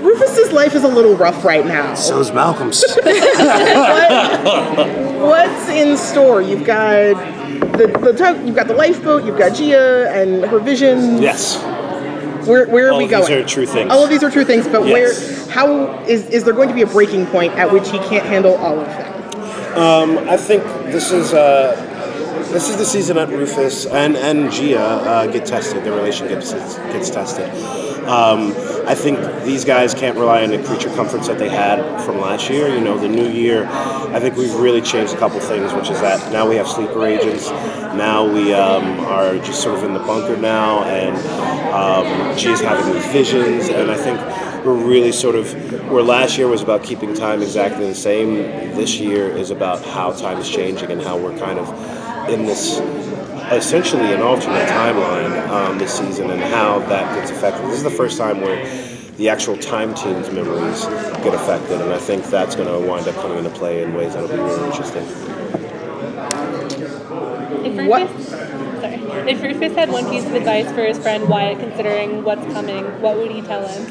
Rufus's life is a little rough right now. So is Malcolm's. What's in store? You've got you've got the lifeboat, you've got Gia and her vision. Yes. Where are we going? All of these are true things. All of these are true things, but yes. how is there going to be a breaking point at which he can't handle all of them? I think this is the season that Rufus and Gia get tested. Their relationship gets tested. I think these guys can't rely on the creature comforts that they had from last year. You know, the new year, I think we've really changed a couple things, which is that now we have sleeper agents. Now we are just sort of in the bunker now, and Gia's having these visions, and I think we're really sort of, where last year was about keeping time exactly the same, this year is about how time is changing and how we're kind of in this essentially an alternate timeline this season, and how that gets affected. This is the first time where the actual time team's memories get affected, and I think that's going to wind up coming into play in ways that'll be really interesting. If Rufus had one piece of advice for his friend Wyatt, considering what's coming, what would he tell him?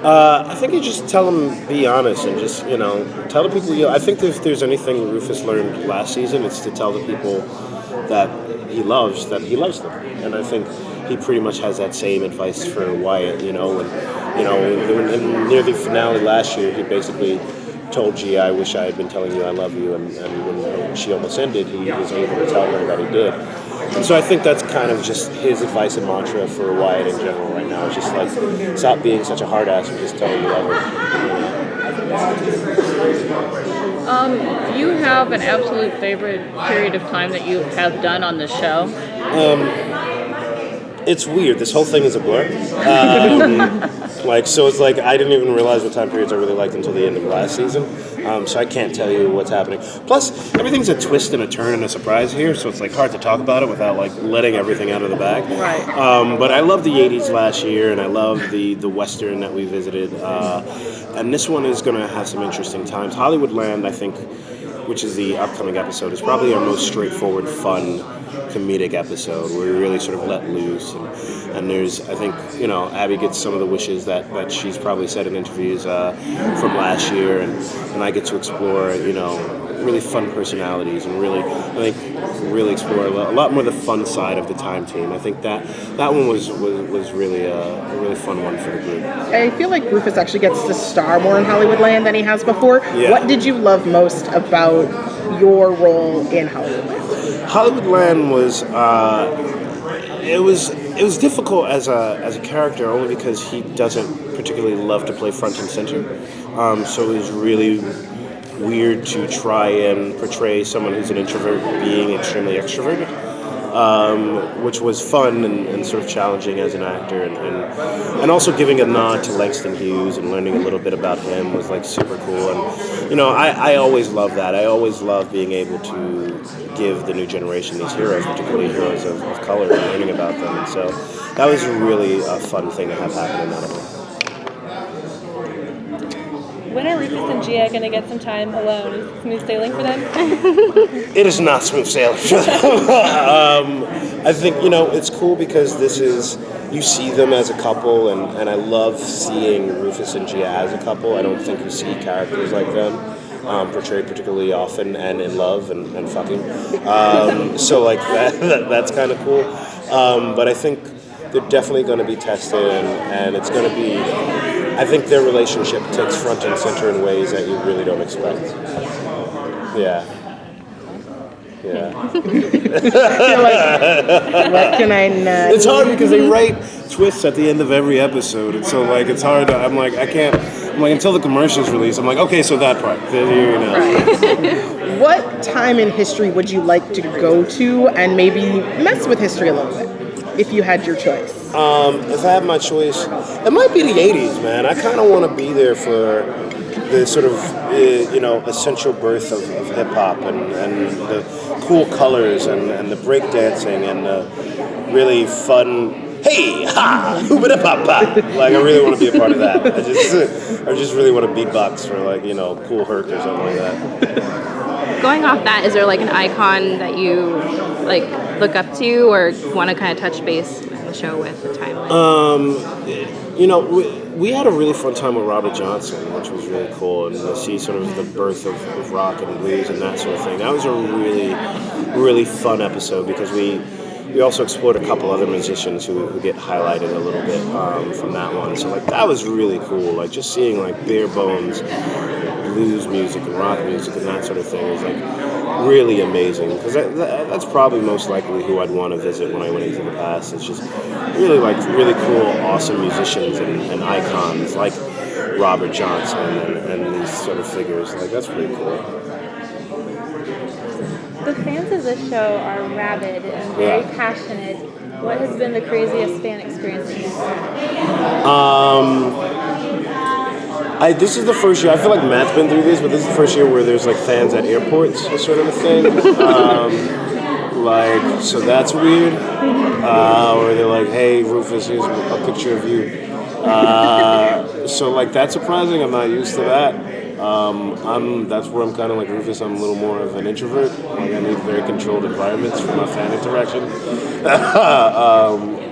I think you just tell him, be honest, and just, tell the people. I think if there's anything Rufus learned last season, it's to tell the people that he loves them, and I think he pretty much has that same advice for Wyatt. When near the finale last year, he basically told Gia, "I wish I had been telling you I love you," and when she almost ended, he was able to tell her that he did. And so I think that's kind of just his advice and mantra for Wyatt in general right now. It's just like, stop being such a hard ass and just tell him you love her. Do you have an absolute favorite period of time that you have done on the show? It's weird. This whole thing is a blur. So it's like I didn't even realize what time periods I really liked until the end of last season. So I can't tell you what's happening. Plus, everything's a twist and a turn and a surprise here, so it's like hard to talk about it without like letting everything out of the bag. Right. But I love the '80s last year, and I love the Western that we visited. And this one is going to have some interesting times. Hollywoodland, I think, which is the upcoming episode, is probably our most straightforward, fun, comedic episode where we really sort of let loose. And there's, I think, Abby gets some of the wishes that she's probably said in interviews from last year, and I get to explore, really fun personalities and really explore a lot more the fun side of the time team. I think that one was really a really fun one for the group. I feel like Rufus actually gets to star more in Hollywoodland than he has before. Yeah. What did you love most about your role in Hollywoodland? Hollywoodland was it was difficult as a character only because he doesn't particularly love to play front and center. So it was really weird to try and portray someone who's an introvert being extremely extroverted, which was fun and sort of challenging as an actor, and also giving a nod to Langston Hughes and learning a little bit about him was like super cool. And I always love that. I always love being able to give the new generation these heroes, particularly heroes of color, and learning about them. And so that was really a fun thing to have happen in that way. When are Rufus and Gia going to get some time alone? Is it smooth sailing for them? It is not smooth sailing for them. I think, it's cool because you see them as a couple, and I love seeing Rufus and Gia as a couple. I don't think you see characters like them portrayed particularly often and in love and fucking. So like that's kind of cool. But I think they're definitely going to be tested, and it's going to be, I think their relationship takes front and center in ways that you really don't expect. Yeah. You're like, what can I not? It's hard because they write twists at the end of every episode, and so like it's hard. I'm like, I can't. I'm like, until the commercials release, I'm like, okay, so that part. Right. What time in history would you like to go to and maybe mess with history a little bit, if you had your choice? If I had my choice, it might be the 80s, man. I kind of want to be there for the sort of, essential birth of hip-hop and the cool colors and the breakdancing and the really fun, hey, ha, hoobada-pop-pop. Like, I really want to be a part of that. I just really want to beatbox for, like, Cool Herc or something like that. Going off that, is there, like, an icon that you, like, look up to or want to kind of touch base with? the show with, the timeline? You know, we had a really fun time with Robert Johnson, which was really cool, and to see sort of the birth of rock and blues and that sort of thing. That was a really, really fun episode because we also explored a couple other musicians who get highlighted a little bit from that one. So like that was really cool. Like just seeing like bare bones blues music and rock music and that sort of thing was like really amazing because that's probably most likely who I'd want to visit when I went into the past. It's just really like really cool, awesome musicians and icons like Robert Johnson and these sort of figures. Like that's pretty cool. The fans of this show are rabid and very passionate. What has been the craziest fan experience that you've had? This is the first year. I feel like Matt's been through this, but this is the first year where there's like fans at airports, sort of a thing. Like, so that's weird. Where they're like, "Hey, Rufus, here's a picture of you." So like that's surprising. I'm not used to that. That's where I'm kind of like Rufus. I'm a little more of an introvert. Like I need very controlled environments for my fan interaction.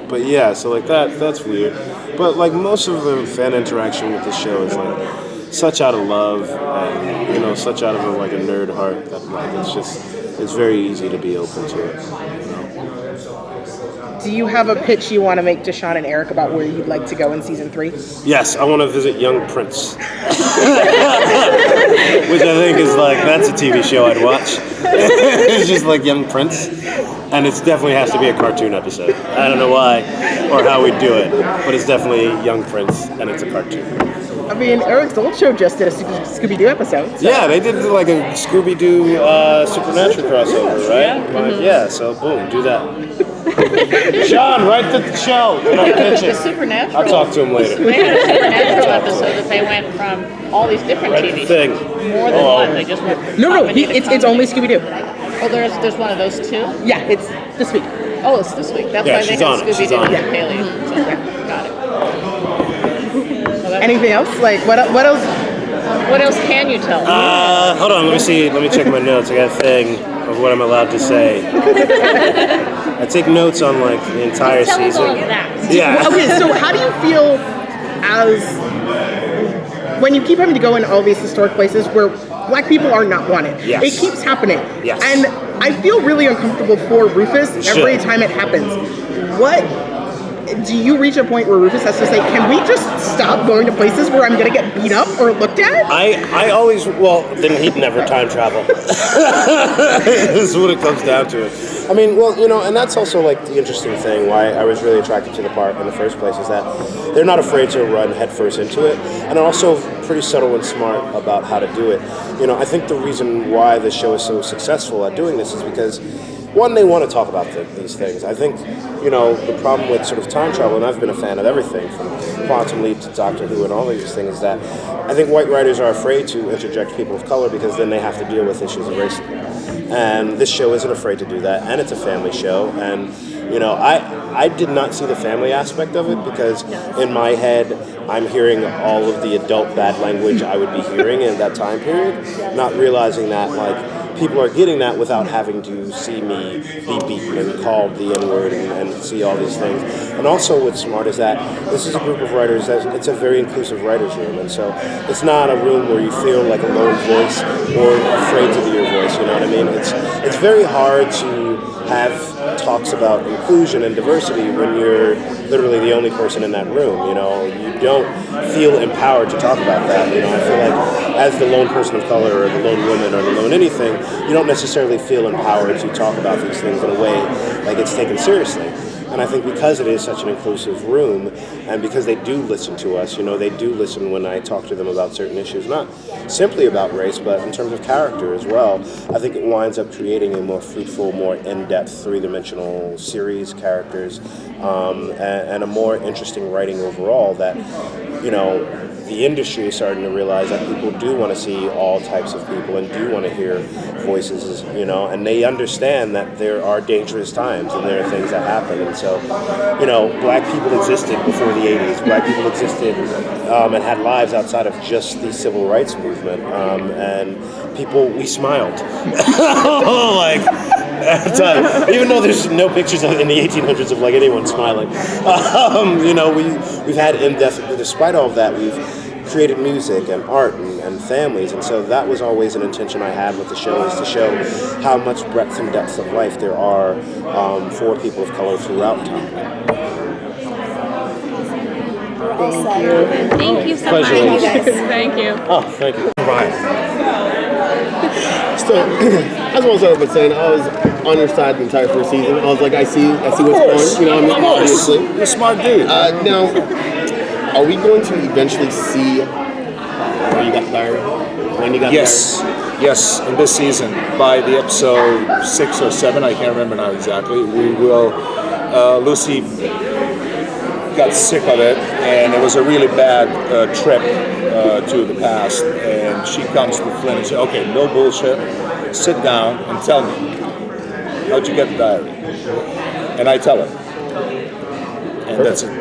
But yeah, so like that's weird. But like most of the fan interaction with the show is like such out of love and you know such out of a nerd heart that like it's very easy to be open to it. You know? Do you have a pitch you want to make to Shawn and Eric about where you'd like to go in season 3? Yes, I want to visit Young Prince, which I think is like that's a TV show I'd watch. It's just like Young Prince, and it definitely has to be a cartoon episode. I don't know why or how we do it, but it's definitely Young Prince, and it's a cartoon. I mean, Eric's old show just did a Scooby-Doo episode. So. Yeah, they did like a Scooby-Doo Supernatural crossover, right? But yeah, so boom, do that. Shawn, right to the show. The Supernatural. I'll talk to him later. They had a Supernatural episode that they went from all these different TV thing. shows. More than one. They just went. No, it's only Scooby-Doo. Oh, there's one of those too? Yeah, it's this week. Oh, it's this week. That's Yeah, why they she's have on it. She's Scooby-Doo on it. and Paley. So, got it. So that's- Anything else? Like what else? What else can you tell? Hold on, let me see. Let me check my notes. I got a thing of what I'm allowed to say. I take notes on like the entire Tell us season. all of that. Yeah. Okay, so how do you feel as when you keep having to go in all these historic places where black people are not wanted? Yes. It keeps happening. Yes. And I feel really uncomfortable for Rufus every time it happens. What do you reach a point where Rufus has to say, can we just stop going to places where I'm going to get beat up or looked at? I always, well, then he'd never time travel. This is what it comes down to. I mean, well, you know, and that's also like the interesting thing why I was really attracted to the part in the first place is that they're not afraid to run headfirst into it, and they're also pretty subtle and smart about how to do it. You know, I think the reason why the show is so successful at doing this is because one, they want to talk about these things. I think, you know, the problem with sort of time travel, and I've been a fan of everything from Quantum Leap to Doctor Who and all of these things, is that I think white writers are afraid to interject people of color because then they have to deal with issues of racism. And this show isn't afraid to do that, and it's a family show. And, you know, I did not see the family aspect of it because in my head, I'm hearing all of the adult bad language I would be hearing in that time period, not realizing that, like, people are getting that without having to see me be beaten and called the N-word and see all these things. And also what's smart is that this is a group of writers that it's a very inclusive writers' room. And so it's not a room where you feel like a lone voice or afraid to be your voice, you know what I mean? It's very hard to have talks about inclusion and diversity when you're literally the only person in that room, you know? You don't feel empowered to talk about that, you know? I feel like as the lone person of color or the lone woman or the lone anything, you don't necessarily feel empowered to talk about these things in a way like it's taken seriously. And I think because it is such an inclusive room, and because they do listen to us, you know, they do listen when I talk to them about certain issues, not simply about race, but in terms of character as well, I think it winds up creating a more fruitful, more in-depth, three-dimensional series, characters, and a more interesting writing overall that, you know, the industry is starting to realize that people do want to see all types of people and do want to hear voices, you know, and they understand that there are dangerous times and there are things that happen. And so, you know, black people existed before the 80s. Black people existed and had lives outside of just the civil rights movement. And people, we smiled. Like, Even though there's no pictures in the 1800s of like anyone smiling, we've had in-depth. Despite all of that, we've created music and art and families, and so that was always an intention I had with the show, is to show how much breadth and depth of life there are for people of color throughout time. Thank you so Pleasure. much. Thank you. Oh, thank you. Right. So, I just want to start by saying I was on your side the entire first season. I was like, I see what's going. Obviously. You're a smart dude. Now, are we going to eventually see where you got the diary? When you got Yes, in this season, by the episode 6 or 7, I can't remember now exactly, we will, Lucy got sick of it, and it was a really bad trip to the past, and she comes to Flynn and says, okay, no bullshit, sit down and tell me, how'd you get the diary? And I tell her. And that's as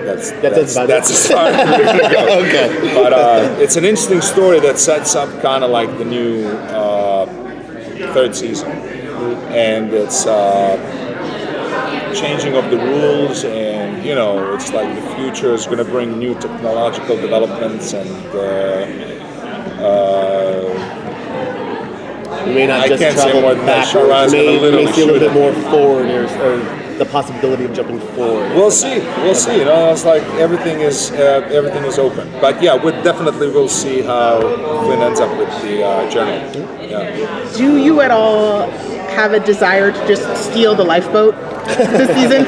far as we're gonna go. Okay. But it's an interesting story that sets up kind of like the new third season, and it's changing of the rules, and it's like the future is going to bring new technological developments, and You may not I just can't say travel more than that. backwards. Sharon's You gonna may literally see a little shoot bit more forward, or the possibility of jumping forward. We'll see. It's like everything is open. But yeah, we definitely will see how Flynn ends up with the journal. Yeah. Do you at all have a desire to just steal the lifeboat this season?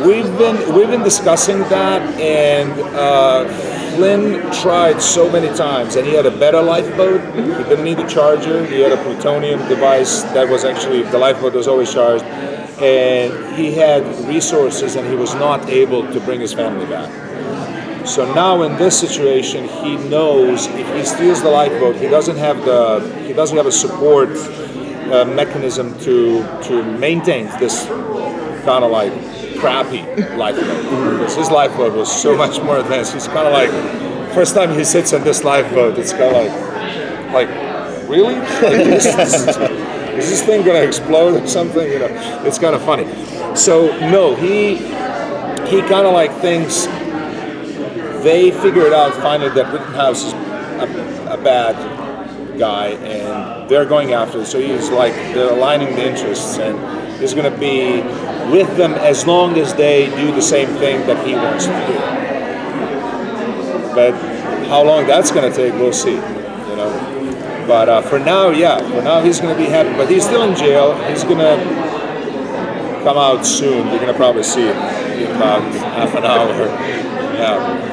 We've been discussing that, and Flynn tried so many times, and he had a better lifeboat. He didn't need a charger. He had a plutonium device that was actually, the lifeboat was always charged, and he had resources, and he was not able to bring his family back. So now in this situation, he knows if he steals the lifeboat, he doesn't have a support mechanism to maintain this kind of like crappy lifeboat. Because his lifeboat was so much more advanced. He's kind of like, first time he sits on this lifeboat, it's kind of like really? Is this thing gonna explode or something? It's kind of funny. So no, he kind of like thinks they figured out finally that Rittenhouse is a bad guy, and they're going after it. So he's like, they're aligning the interests, and he's going to be with them as long as they do the same thing that he wants to do. But how long that's going to take, we'll see. But for now he's going to be happy. But he's still in jail. He's going to come out soon. You're going to probably see him in about half an hour. Yeah.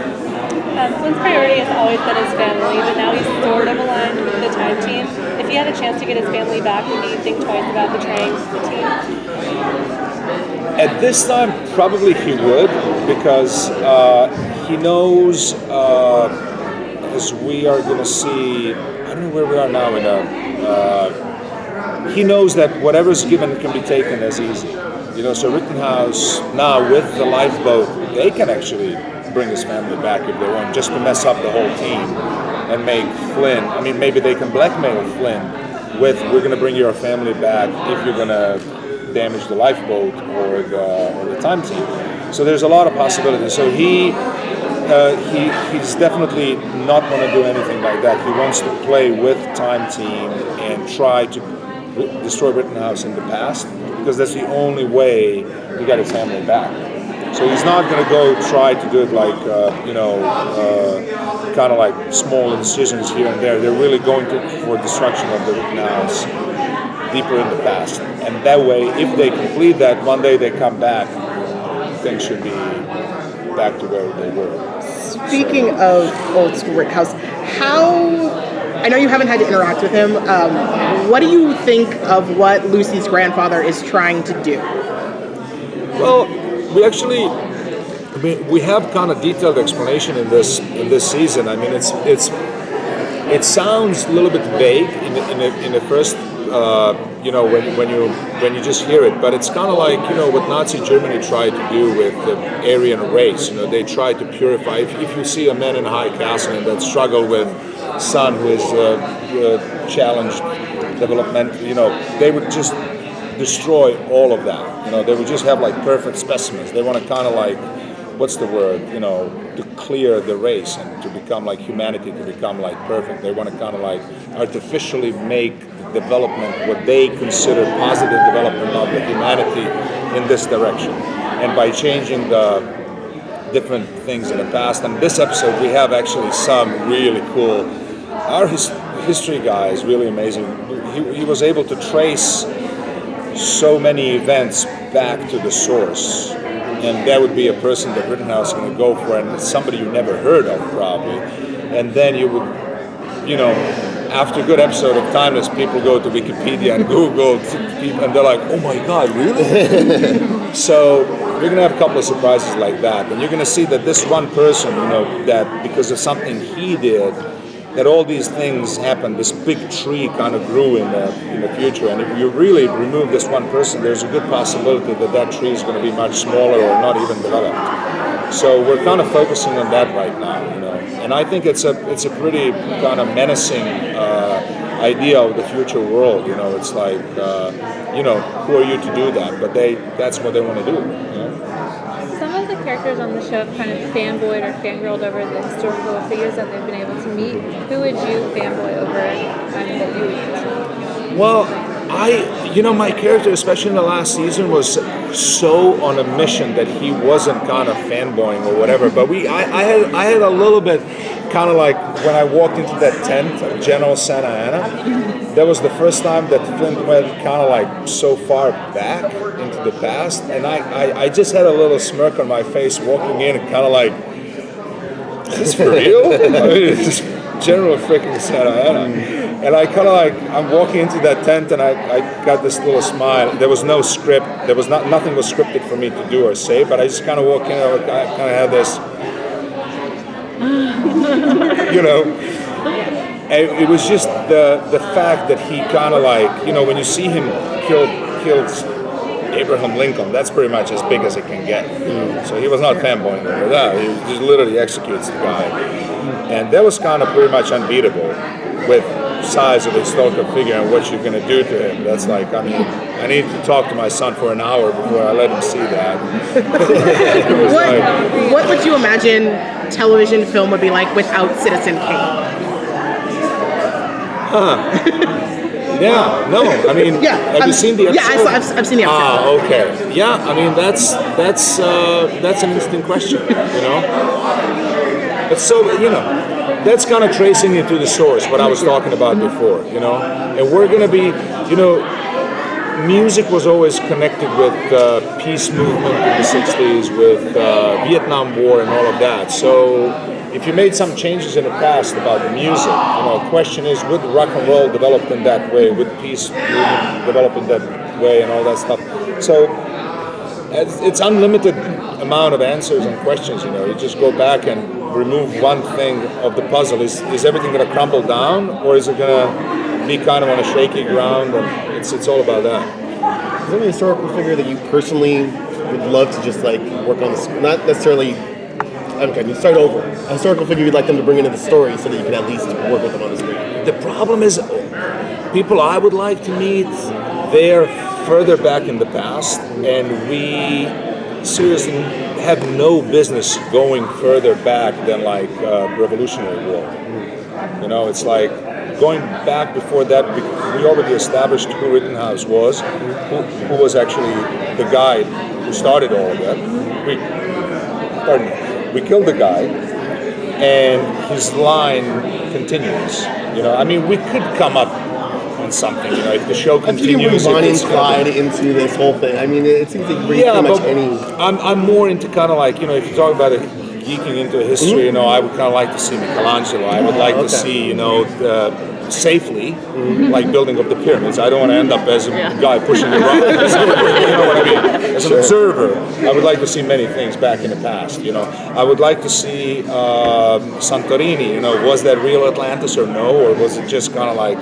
Flynn's priority has always been his family, but now he's sort of aligned with the time team. If he had a chance to get his family back, would he think twice about betraying the team? At this time, probably he would, because he knows, as we are going to see, I don't know where we are now, he knows that whatever's given can be taken as easy. So Rittenhouse, now with the lifeboat, they can actually bring his family back if they want, just to mess up the whole team and make Flynn, maybe they can blackmail Flynn with, we're going to bring your family back if you're going to damage the lifeboat or the time team. So there's a lot of possibilities. So he's definitely not going to do anything like that. He wants to play with time team and try to destroy Rittenhouse in the past, because that's the only way to get his family back. So he's not going to go try to do it like, kind of like small incisions here and there. They're really going for destruction of the Rittenhouse deeper in the past. And that way, if they complete that, one day they come back, things should be back to where they were. Speaking of old school Rittenhouse, I know you haven't had to interact with him. What do you think of what Lucy's grandfather is trying to do? Well, we have kind of detailed explanation in this season. It sounds a little bit vague in the first, when you just hear it, but it's kind of like what Nazi Germany tried to do with the Aryan race. They tried to purify. If you see a man in a high castle and that struggle with son who is challenged development, they would just destroy all of that. You know, they would just have like perfect specimens. They want to kind of like, what's the word? You know, to clear the race and to become like humanity, to become like perfect. They want to kind of like artificially make development what they consider positive development of the humanity in this direction. And by changing the different things in the past, and this episode we have actually some really cool. Our history guy is really amazing. He was able to trace so many events back to the source, and that would be a person that Rittenhouse is going to go for, and it's somebody you never heard of probably. And then you would, you know, after a good episode of Timeless, people go to Wikipedia and Google, and they're like, oh my God, really? So we're going to have a couple of surprises like that, and you're going to see that this one person, you know, that because of something he did, that all these things happened, this big tree kind of grew in the future. And if you really remove this one person, there's a good possibility that that tree is going to be much smaller or not even developed. So we're kind of focusing on that right now, you know. And I think it's a pretty kind of menacing idea of the future world. You know, it's like, you know, who are you to do that? But that's what they want to do. You know? Some of the characters on the show have kind of fanboyed or fangirled over the historical figures that they've been able to meet. Who would you fanboy over that you would meet? Well, you know, my character, especially in the last season, was so on a mission that he wasn't kind of fanboying or whatever. But I had a little bit kind of like when I walked into that tent of General Santa Ana, that was the first time that Flynn went kind of like so far back into the past. And I just had a little smirk on my face walking in and kind of like, is this for real? I mean, it's just General freaking Santa Ana. And I kind of like, I'm walking into that tent and I got this little smile. There was no script. There was nothing was scripted for me to do or say, but I just kind of walked in and I kind of had this, you know. And it was just the fact that he kind of like, you know, when you see him kill Abraham Lincoln, that's pretty much as big as it can get. So he was not fanboying over that. He just literally executes the guy. And that was kind of pretty much unbeatable with size of the historical figure and what you're going to do to him. That's like, I mean, I need to talk to my son for an hour before I let him see that. What would you imagine television film would be like without Citizen Kane? Yeah, no, I mean, have you seen the episode? Yeah, I've seen the episode. Ah, okay. Yeah, I mean, that's an interesting question, you know? But so, you know, that's kind of tracing it to the source, what I was talking about before, you know? And we're going to be, you know, music was always connected with peace movement in the 60s, with Vietnam War and all of that. So if you made some changes in the past about the music, you know, the question is, would rock and roll develop in that way? Would peace movement develop in that way and all that stuff? So it's unlimited amount of answers and questions, you know. You just go back and remove one thing of the puzzle. Is everything going to crumble down, or is it going to be kind of on a shaky ground? And it's all about that. Is there any historical figure that you personally would love to just like work on the not necessarily? Okay, you start over. A historical figure you'd like them to bring into the story so that you can at least work with them on the screen. The problem is, people I would like to meet, they're further back in the past, and we seriously have no business going further back than like Revolutionary War. You know, it's like going back before that. We already established who Rittenhouse was, who was actually the guy who started all of that. We killed the guy, and his line continues. You know, I mean, we could come up on something. You know, if the show continues. I think you bring Bonnie and Clyde into this whole thing. I mean, it seems like pretty much any. I'm more into kind of like, you know, if you talk about it, geeking into history, you know, I would kind of like to see Michelangelo. I would like to see, you know, safely, like building up the pyramids. I don't want to end up as a guy pushing the rock. You know what I mean? As an observer, I would like to see many things back in the past. You know, I would like to see Santorini. You know, was that real Atlantis or no, or was it just kind of like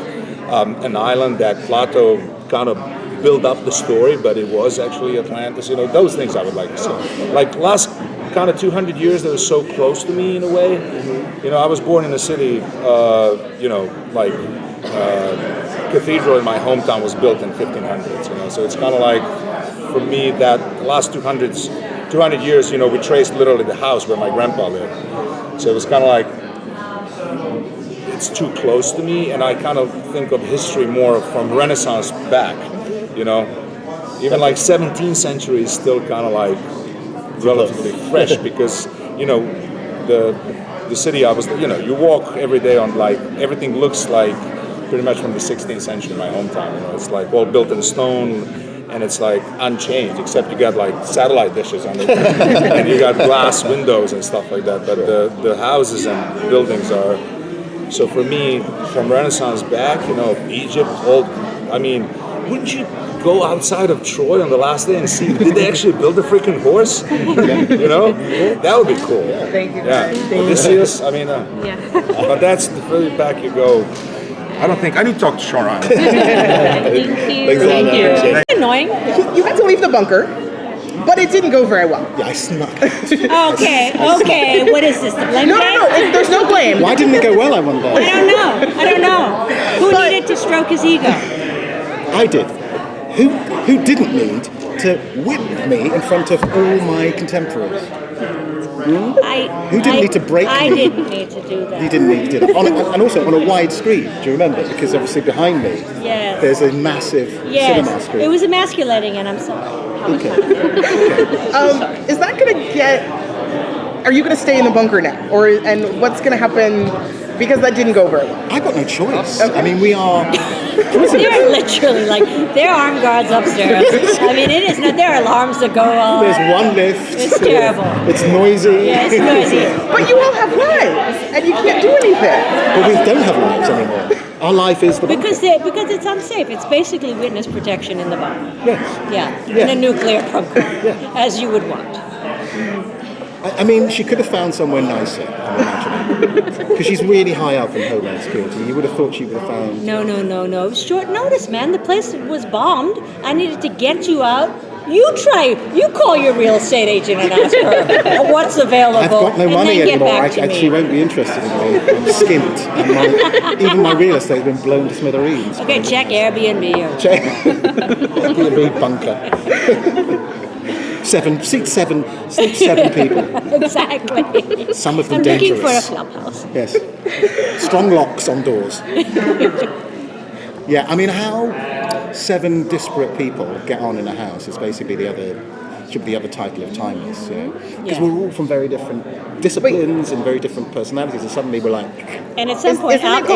an island that Plato kind of built up the story, but it was actually Atlantis? You know, those things I would like to see. Like last kind of 200 years that are so close to me in a way. You know, I was born in a city, you know, like cathedral in my hometown was built in 1500s, you know. So it's kind of like, for me, that the last 200 years, we traced literally the house where my grandpa lived. So it was kind of like, it's too close to me, and I kind of think of history more from Renaissance back, Even like 17th century is still kind of like relatively fresh because, the city I was, you walk every day on like, everything looks like pretty much from the 16th century, my hometown. It's like all built in stone, and it's like unchanged, except you got like satellite dishes on it, and you got glass windows and stuff like that. But the houses and buildings are. So for me, from Renaissance back, Egypt, wouldn't you go outside of Troy on the last day and see, did they actually build a freaking horse? That would be cool. Thank you. Yeah, Odysseus, but that's the further back you go. I don't think, I need to talk to Shawn. Thank you. Annoying. You had to leave the bunker, but it didn't go very well. Yeah, I snuck. Okay. What is this? The blame No, game? there's no blame. Why didn't it go well, I wonder? I don't know. Who needed to stroke his ego? I did. Who didn't need to whip me in front of all my contemporaries? Who didn't need to break I me? didn't need to do that. You didn't need to do that. And also on a wide screen, do you remember? Because obviously behind me, Yes. there's a massive cinema screen. It was emasculating, and I'm sorry. Okay. Is that going to are you going to stay in the bunker now? And what's going to happen? Because that didn't go very well. I got no choice. Okay. I mean, we are... They're literally like, there are armed guards upstairs. I mean, it is not, there are alarms that go off. There's one lift. It's terrible. It's noisy. Yeah, it's noisy. But you all have lives, and you can't do anything. But we don't have lives anymore. Our life is the bunker. Because it's unsafe. It's basically witness protection in the bunker. Yes. Yeah, in a nuclear bunker, as you would want. I mean, she could have found somewhere nicer, I'm imagining. Because she's really high up in Homeland Security. You would have thought she would have found... No. It was short notice, man. The place was bombed. I needed to get you out. You call your real estate agent and ask her what's available. I've got no and money then get anymore. back to me. She won't be interested in me. I'm skint. And even my real estate has been blown to smithereens. Okay, check Airbnb. Airbnb bunker. Sleep seven people. Exactly. Some of them I'm dangerous. looking for a clubhouse. Yes. Strong locks on doors. Yeah, I mean, how 7 disparate people get on in a house is basically should be the other title of Timeless. Because we're all from very different disciplines and very different personalities, and suddenly we're like... And at some point, isn't it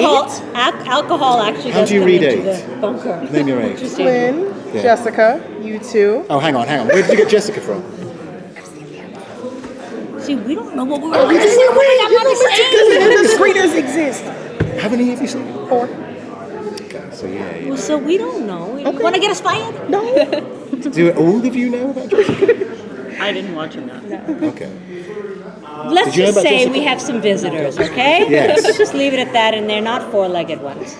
alcohol actually How does do you come read into 8? the bunker. Name your 8. Interesting. Flynn, Yeah. Jessica, you two. Oh, hang on. Where did you get Jessica from? See, we don't know what we're Oh, doing. the screeners exist. How many have you seen? 4. Okay, so yeah. Well, so we don't know. You Okay. want to get us fired? No. Do all of you know about Jessica? I didn't watch him that. Okay. Let's Did you know just about say Jessica? we have some visitors, okay? Yes. Let's just leave it at that, and they're not 4-legged ones.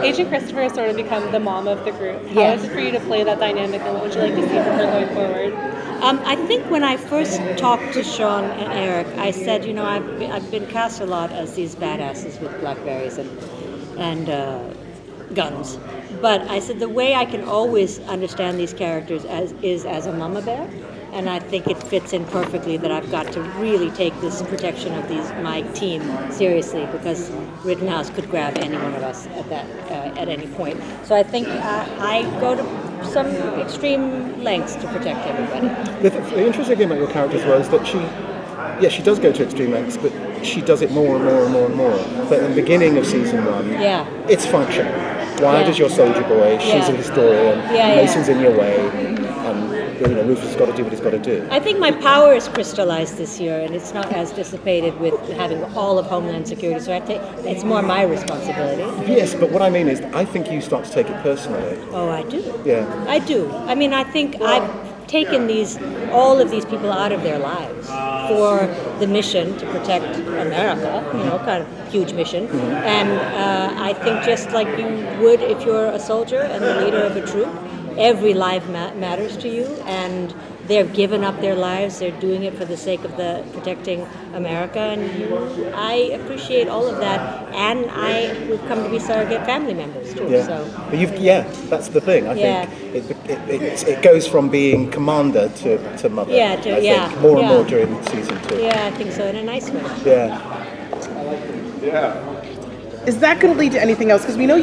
Agent Christopher has sort of become the mom of the group. How Yes. is it for you to play that dynamic, and what would you like to see from her going forward? I think when I first talked to Shawn and Eric, I said, I've been cast a lot as these badasses with blackberries and guns. But I said the way I can always understand these characters is as a mama bear. And I think it fits in perfectly that I've got to really take this protection of my team seriously, because Rittenhouse could grab any one of us at any point. So I think I go to some extreme lengths to protect everybody. The interesting thing about your characters was that she does go to extreme lengths, but she does it more and more and more and more. But at the beginning of season 1, it's functional. Why does your soldier boy? She's a historian. Mason's in your way. Rufus has got to do what he's got to do. I think my power is crystallized this year, and it's not as dissipated with having all of Homeland Security. So it's more my responsibility. Yes, but what I mean is, I think you start to take it personally. Oh, I do. Yeah. I do. I mean, I think I've taken all of these people out of their lives for the mission to protect America, kind of huge mission. Mm-hmm. And I think just like you would if you're a soldier and the leader of a troop, every life matters to you, and they've given up their lives. They're doing it for the sake of protecting America, and I appreciate all of that. And we've come to be surrogate family members too. Yeah. So. But that's the thing. I think it goes from being commander to mother. Yeah, I think more and more during season 2. Yeah, I think so, in a nice way. Yeah. Is that going to lead to anything else? Because we know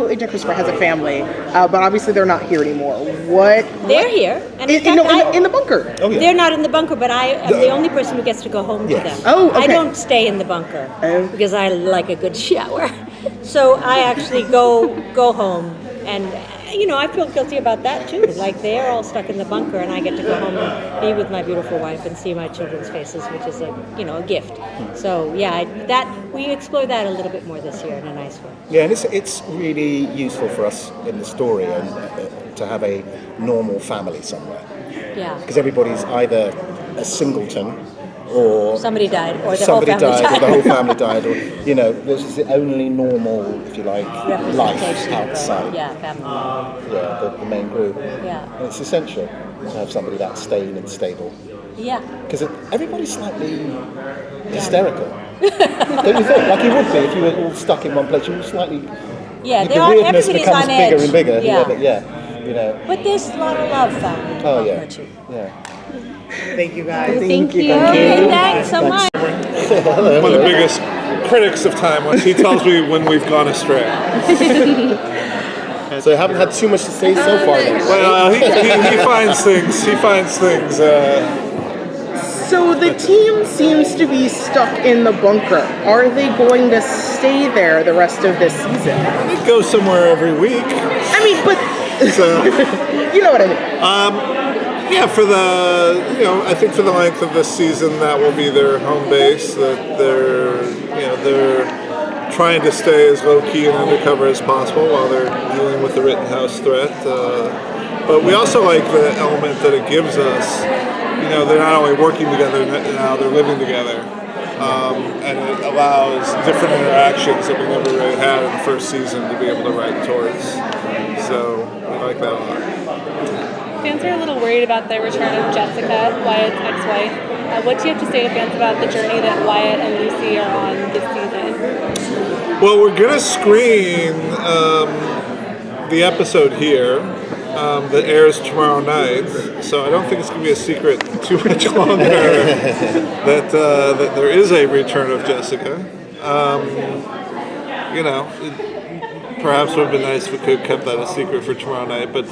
Agent Christopher has a family, but obviously they're not here anymore. They're here. And in the bunker. Oh, yeah. They're not in the bunker, but I am the only person who gets to go home to them. Oh, okay. I don't stay in the bunker because I like a good shower. So I actually go home, and I feel guilty about that too. Like they're all stuck in the bunker, and I get to go home and be with my beautiful wife and see my children's faces, which is a gift. So we explore that a little bit more this year in a nice way. Yeah, and it's really useful for us in the story and to have a normal family somewhere. Yeah. Because everybody's either a singleton or somebody died, or the somebody whole family died, or the whole family died, or this is the only normal, if you like, life outside. Yeah, family. The main group. Yeah. And it's essential to have somebody that's sane and stable. Yeah. Because everybody's slightly hysterical. Don't you think? Like you would be if you were all stuck in one place. You were slightly. Yeah, the weirdness becomes bigger and bigger. Yeah. But there's a lot of love found. Oh yeah. Yeah. Thank you guys. Thank you. Okay, thanks so much. One of the biggest critics of time when he tells me when we've gone astray. So I haven't had too much to say so far. Well, he finds things. He finds things. So the team seems to be stuck in the bunker. Are they going to stay there the rest of this season? They go somewhere every week. I mean, but you know what I mean. Yeah, I think for the length of this season, that will be their home base. That they're trying to stay as low key and undercover as possible while they're dealing with the Rittenhouse threat. But we also like the element that it gives us. They're not only working together now; they're living together, and it allows different interactions that we never really had in the first season to be able to write towards. So we like that a lot. Fans are a little worried about the return of Jessica, Wyatt's ex-wife. What do you have to say to fans about the journey that Wyatt and Lucy are on this season? Well, we're going to screen the episode here that airs tomorrow night, so I don't think it's going to be a secret too much longer that there is a return of Jessica. Perhaps it would have been nice if we could have kept that a secret for tomorrow night, but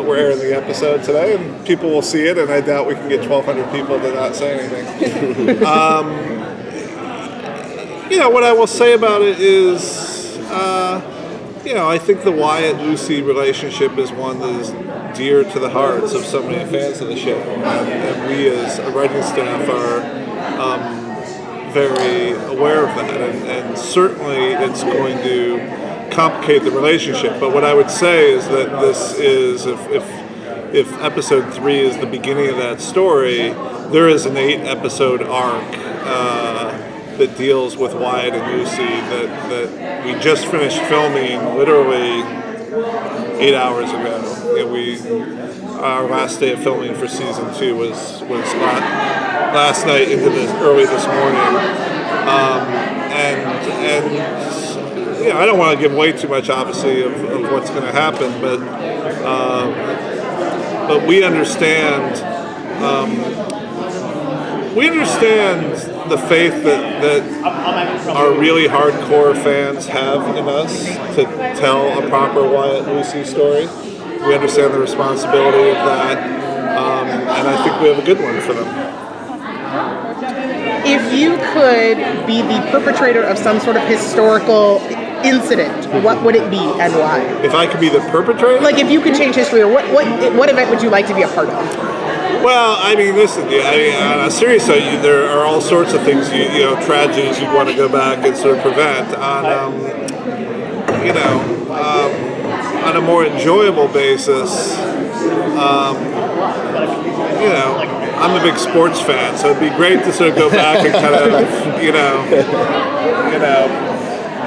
we're airing the episode today, and people will see it, and I doubt we can get 1,200 people to not say anything. What I will say about it is, I think the Wyatt-Lucy relationship is one that is dear to the hearts of so many fans of the show, and we as a writing staff are very aware of that, and certainly it's going to complicate the relationship. But what I would say is that this is, if episode 3 is the beginning of that story, there is an 8-episode arc that deals with Wyatt and Lucy that we just finished filming literally 8 hours ago. Our last day of filming for season 2 was last night into early this morning, and I don't want to give away too much, obviously, of what's going to happen, but we understand the faith that our really hardcore fans have in us to tell a proper Wyatt-Lucy story. We understand the responsibility of that, and I think we have a good one for them. If you could be the perpetrator of some sort of historical incident, what would it be and why? If I could be the perpetrator? Like if you could change history, or what event would you like to be a part of? Well, I mean, listen, on a serious note, there are all sorts of things, tragedies you'd want to go back and sort of prevent. On a more enjoyable basis, I'm a big sports fan, so it'd be great to sort of go back and kind of,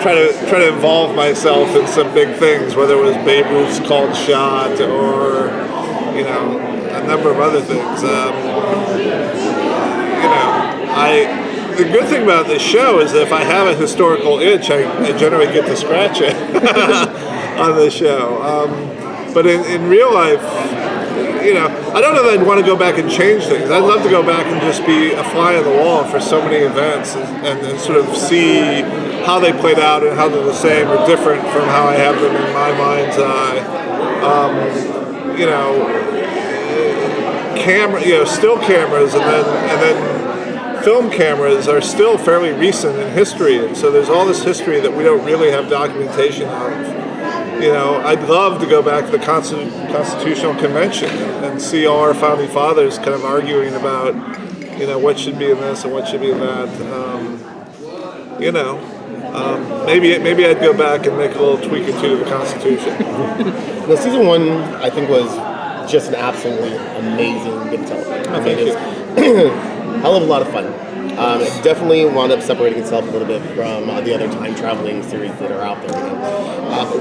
try to involve myself in some big things, whether it was Babe Ruth's called shot or, a number of other things. The good thing about this show is that if I have a historical itch, I generally get to scratch it on this show. But in real life, I don't know that I'd want to go back and change things. I'd love to go back and just be a fly on the wall for so many events and sort of see how they played out and how they're the same or different from how I have them in my mind's eye. Still cameras and then film cameras are still fairly recent in history, and so there's all this history that we don't really have documentation of. I'd love to go back to the Constitutional Convention and see all our founding fathers kind of arguing about, what should be in this and what should be in that. Maybe I'd go back and make a little tweak or two to the Constitution. Well, season 1, I think, was just an absolutely amazing bit of television. I think it's hell of a lot of fun. It definitely wound up separating itself a little bit from the other time traveling series that are out there.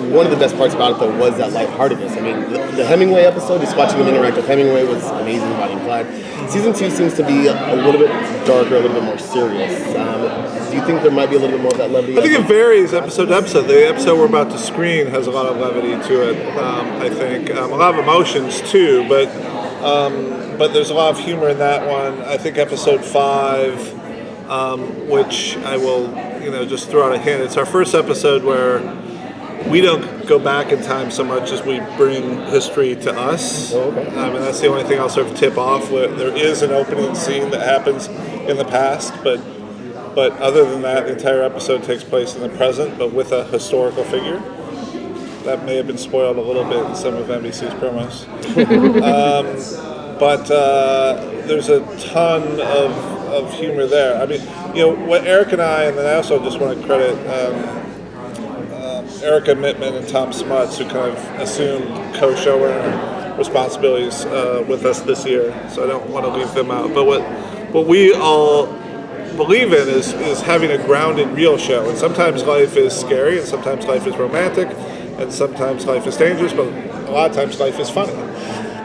One of the best parts about it, though, was that lightheartedness. I mean, the Hemingway episode, just watching them interact with Hemingway was amazing. Bonnie and Clyde. Season 2 seems to be a little bit darker, a little bit more serious. Do you think there might be a little bit more of that levity? I think it varies episode to episode. The episode we're about to screen has a lot of levity to it, I think. A lot of emotions, too, but there's a lot of humor in that one. I think episode 5, which I will, just throw out a hint. It's our first episode where we don't go back in time so much as we bring history to us. Oh, okay. I mean, that's the only thing I'll sort of tip off. There is an opening scene that happens in the past, but other than that, the entire episode takes place in the present, but with a historical figure. That may have been spoiled a little bit in some of NBC's promos. But there's a ton of humor there. I mean, what Eric and I, and then I also just want to credit Erica Mittman and Tom Smuts, who kind of assumed co-showrunner responsibilities with us this year, so I don't want to leave them out. But what we all believe in is having a grounded, real show. And sometimes life is scary, and sometimes life is romantic, and sometimes life is dangerous, but a lot of times life is funny.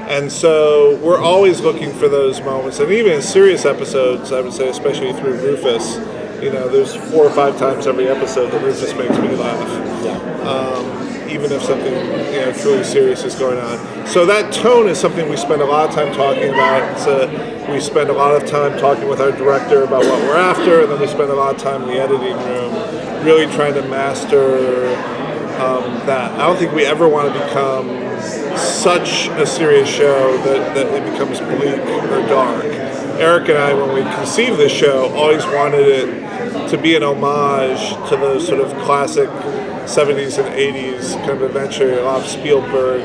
And so we're always looking for those moments, and even in serious episodes, I would say, especially through Rufus, there's 4 or 5 times every episode that Rufus makes me laugh. Even if something truly serious is going on. So that tone is something we spend a lot of time talking about. So we spend a lot of time talking with our director about what we're after, and then we spend a lot of time in the editing room really trying to master that. I don't think we ever want to become such a serious show that it becomes bleak or dark. Eric and I, when we conceived this show, always wanted it to be an homage to those sort of classic 70s and 80s kind of adventure, a lot of Spielberg,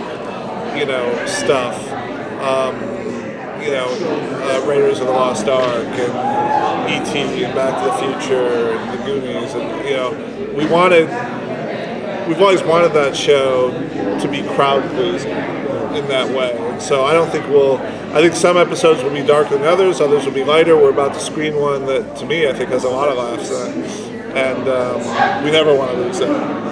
stuff. Raiders of the Lost Ark and E.T. and Back to the Future and The Goonies, and we've always wanted that show to be crowd pleasing in that way. And so I think some episodes will be darker than others will be lighter. We're about to screen one that, to me, I think has a lot of laughs in it. And we never want to lose that.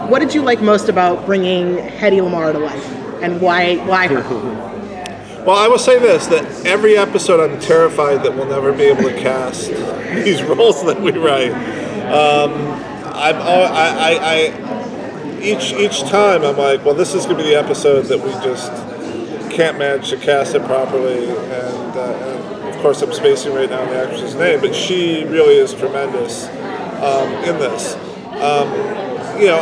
What did you like most about bringing Hedy Lamarr to life, and why her? Well, I will say this, that every episode I'm terrified that we'll never be able to cast these roles that we write. Each time I'm like, well, this is going to be the episode that we just can't manage to cast it properly, and of course I'm spacing right now on the actress's name, but she really is tremendous in this.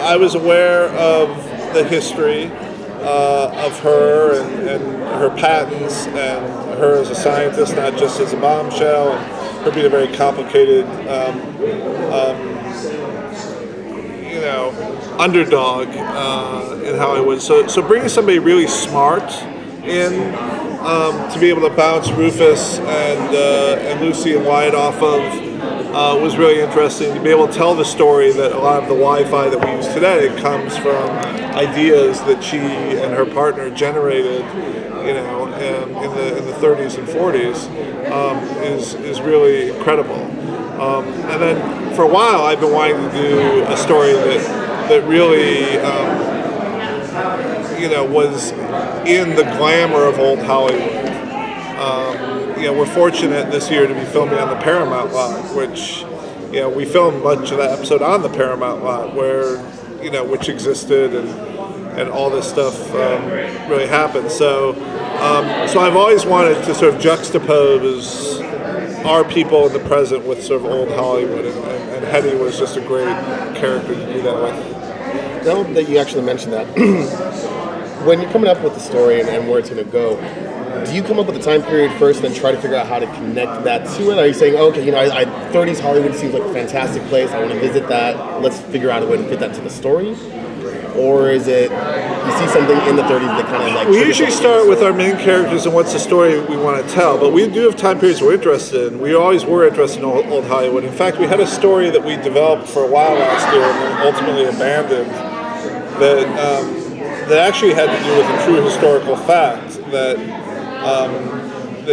I was aware of the history of her and her patents and her as a scientist, not just as a bombshell, and her being a very complicated underdog in Hollywood. So bringing somebody really smart in to be able to bounce Rufus and Lucy and Wyatt off of was really interesting. To be able to tell the story that a lot of the Wi-Fi that we use today comes from ideas that she and her partner generated, in the 30s and 40s, is really incredible. And then for a while, I've been wanting to do a story that really, was in the glamour of old Hollywood. We're fortunate this year to be filming on the Paramount lot, which, we filmed much of that episode on the Paramount lot, where, which existed and all this stuff really happened. So I've always wanted to sort of juxtapose our people in the present with sort of old Hollywood, and Hetty was just a great character to do that with. Now that you actually mentioned that, when you're coming up with the story and where it's going to go, do you come up with the time period first and then try to figure out how to connect that to it? Are you saying, okay, 30s Hollywood seems like a fantastic place, I want to visit that, let's figure out a way to fit that to the story? Or is it, you see something in the 30s that kind of like... We usually start with our main characters and what's the story we want to tell, but we do have time periods we're interested in. We always were interested in old Hollywood. In fact, we had a story that we developed for a while last year and then ultimately abandoned that actually had to do with a true historical fact that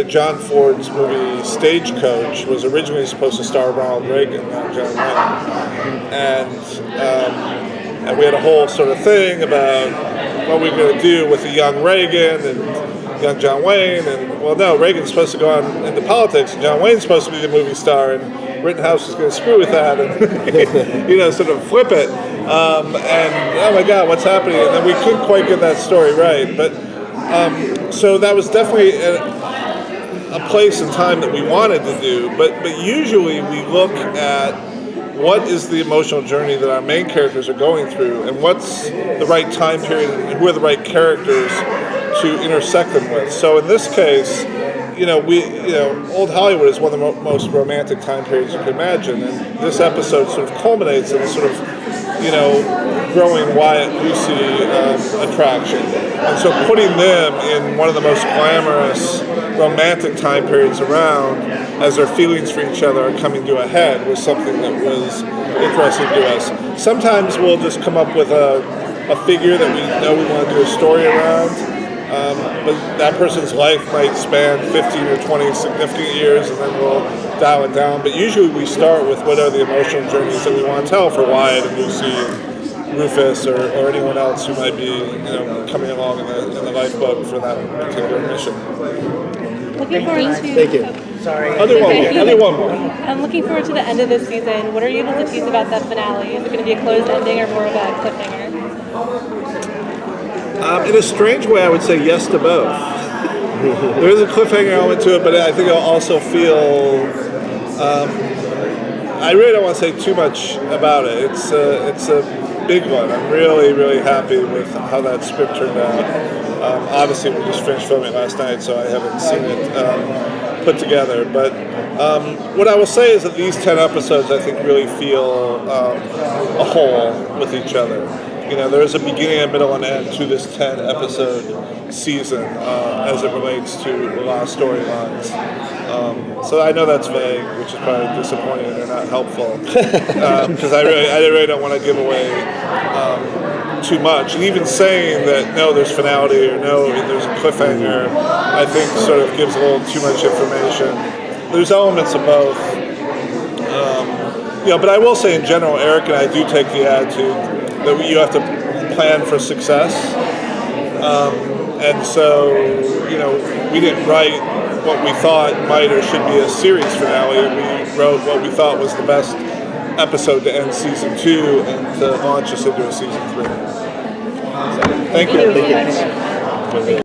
John Ford's movie Stagecoach was originally supposed to star Ronald Reagan, not John Wayne. And we had a whole sort of thing about what we were going to do with the young Reagan and young John Wayne. And, well, no, Reagan's supposed to go on into politics, and John Wayne's supposed to be the movie star, and Rittenhouse was going to screw with that and, sort of flip it. And, oh my God, what's happening? And then we couldn't quite get that story right. But so that was definitely a place and time that we wanted to do. But usually we look at what is the emotional journey that our main characters are going through, and what's the right time period, and who are the right characters to intersect them with. So in this case, old Hollywood is one of the most romantic time periods you can imagine, and this episode sort of culminates in a sort of, growing Wyatt-Lucy attraction. And so putting them in one of the most glamorous, romantic time periods around, as their feelings for each other are coming to a head, was something that was interesting to us. Sometimes we'll just come up with a figure that we know we want to do a story around, but that person's life might span 15 or 20 significant years, and then we'll dial it down. But usually we start with what are the emotional journeys that we want to tell for Wyatt and Lucy and Rufus or anyone else who might be coming along in the lifeboat for that particular mission. Looking forward to... Thank you. Sorry. I'll do one more. I'm looking forward to the end of this season. What are you able to tease about that finale? Is it going to be a closed ending or more of a cliffhanger? In a strange way, I would say yes to both. There is a cliffhanger element to it, but I think I'll also feel... I really don't want to say too much about it. It's a big one. I'm really, really happy with how that script turned out. Obviously, we just finished filming last night, so I haven't seen it put together. But what I will say is that these 10 episodes, I think, really feel a whole with each other. There is a beginning, a middle, and end to this 10-episode season as it relates to a lot of storylines. So I know that's vague, which is probably disappointing or not helpful, because I really don't want to give away too much. And even saying that no, there's finality or no, there's a cliffhanger, I think sort of gives a little too much information. There's elements of both. But I will say in general, Eric and I do take the attitude that you have to plan for success. And so, we didn't write what we thought might or should be a series finale. We wrote what we thought was the best episode to end season 2 and to launch us into a season 3. So, thank you.